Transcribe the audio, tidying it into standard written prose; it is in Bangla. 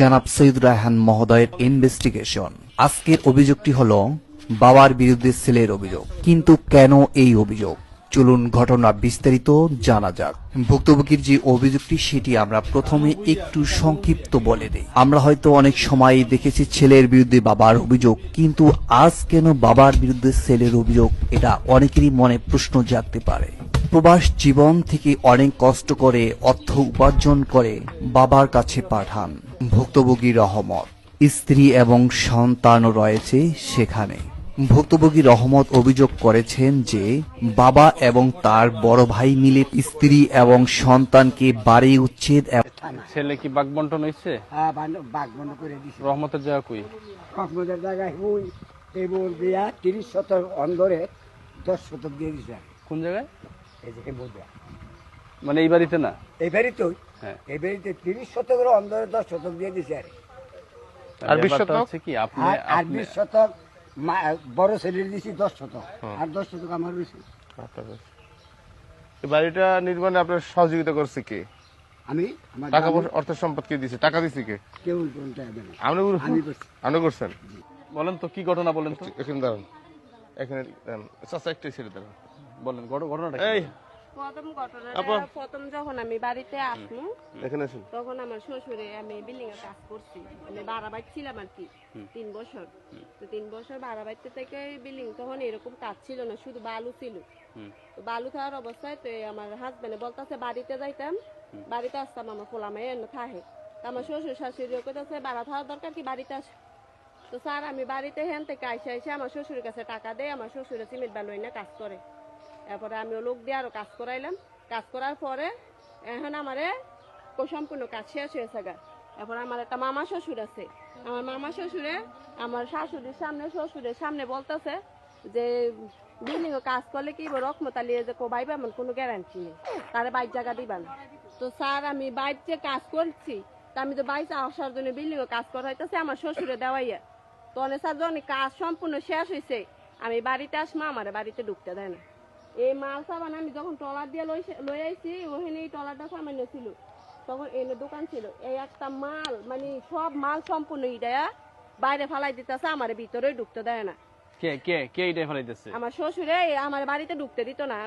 জনাব সৈয়দ রায়হান মহোদয়ের ইনভেস্টিগেশন। আজকের অভিযোগটি হলো বাবার বিরুদ্ধে ছেলের অভিযোগ। কিন্তু কেন এই অভিযোগ, চলুন ঘটনা বিস্তারিত জানা যাক। ভুক্তভোগীর যে অভিযোগটি সেটি আমরা প্রথমে একটু সংক্ষিপ্ত বলে দিই। আমরা হয়তো অনেক সময় দেখেছি ছেলের বিরুদ্ধে বাবার অভিযোগ, কিন্তু আজ কেন বাবার বিরুদ্ধে ছেলের অভিযোগ, এটা অনেকেরই মনে প্রশ্ন জাগতে পারে। প্রবাস জীবন থেকে অনেক কষ্ট করে অর্থ উপার্জন করে বাবার কাছে পাঠান ভুক্তভোগী রহমত। স্ত্রী এবং সন্তানও রয়েছে সেখানে। ভুক্তভোগী রহমত অভিযোগ করেছেন যে বাবা এবং তার বড় ভাই মিলে স্ত্রী এবং সন্তানকে বাড়ি উচ্ছেদ। ছেলে কি বাগবন্টন হয়েছে? হ্যাঁ, বাগবন্টন করে দিছে। রহমতের জায়গা কই? রহমতের জায়গায় ওই এবার বিয়া 30 শতক অন্দরে 10 শতক দিয়ে দিছে। কোন জায়গায়? এই যে এবার বিয়া, মানে এই বাড়িতে না? এই বাড়িতে। হ্যাঁ, এই বাড়িতে 30 শতকের অন্দরে 10 শতক দিয়ে দিছে। আর 20 শতক হচ্ছে কি আপনি? আর 20 শতক বড় ছেলের দিছি 10 শতক, আর 10 শতক আমার দিছি। এই বাড়িটা নির্মাণে আপনার সহযোগিতা করছে কে? আমি আমার টাকা পয়সা অর্থ সম্পদ কে দিছে? টাকা দিছে কে? কেউ কোনটা হবে না। আমি করছি। আপনি করছেন? বলেন তো কি ঘটনা, বলেন তো। এখানে দাঁড়ান, এখানে দাঁড়ান, চাচা একটু ছেড়ে দাঁড়ান। বলেন ঘটনাটা এই কি? প্রথম যখন আমি বাড়িতে আসবো এখানে আসুন। তখন আমার শ্বশুরে আমি বিল্ডিং এ কাজ করছি, মানে ভাড়া বাইর ছিলাম আর কি 3 বছর। তো 3 বছর ভাড়া বাইতে থেকে বিল্ডিং তখন এরকম কাজ ছিল না, শুধু বালু ছিল। তো বালু থাকার অবস্থায় তো আমার হাজবেন্ডে বলতেছে বাড়িতে যাইতাম, বাড়িতে আসতাম আমার ফোলামাই এনে থাকে। তো আমার শ্বশুর শাশুড়িও কইতাছে ভাড়া থাকার দরকার কি, বাড়িতে আস। তো স্যার আমি বাড়িতে হেন থেকে আইসে আমার শ্বশুরের কাছে টাকা দেয়, আমার শ্বশুরে সিমেন্ট বালু এনে কাজ করে। এরপরে আমিও লোক দিয়ে আরো কাজ করাইলাম। কাজ করার পরে এখন আমারে সম্পূর্ণ কাজ শেষ হয়েছে গা। এরপর আমার একটা মামা শ্বশুর আছে, আমার মামা শ্বশুরে আমার শাশুড়ির সামনে শ্বশুরের সামনে বলতেছে যে বিল্ডিং কাজ করলে কি রকমত আলিয়ে যে ভাইবা এমন কোনো গ্যারান্টি নেই, তারে বাইক জায়গা দিবা না। তো স্যার আমি বাইক যে কাজ করছি, তা আমি তো বাইক আসার জন্য বিল্ডিং কাজ করাইতেছে আমার শ্বশুরে দেওয়াইয়া। তো অনেক স্যার যখন কাজ সম্পূর্ণ শেষ হয়েছে আমি বাড়িতে আসমা, আমার বাড়িতে ঢুকতে দেয় না। এই মাল সাবান আমি যখন ট্রলার দিয়ে লই আইছি, ওখানে এই ট্রলারটা সামান্য ছিল, তখন এনে দোকান ছিল। এই একটা মাল মানে সব মাল সম্পূর্ণ ইডায়া বাইরে ফালাই দিতেছে, আমার ভিতরে ঢুকতে দেয় না। কে কে কে এটা ফেলাইতেছে? আমার শ্বশুরে আমার বাড়িতে ঢুকতে দিত না।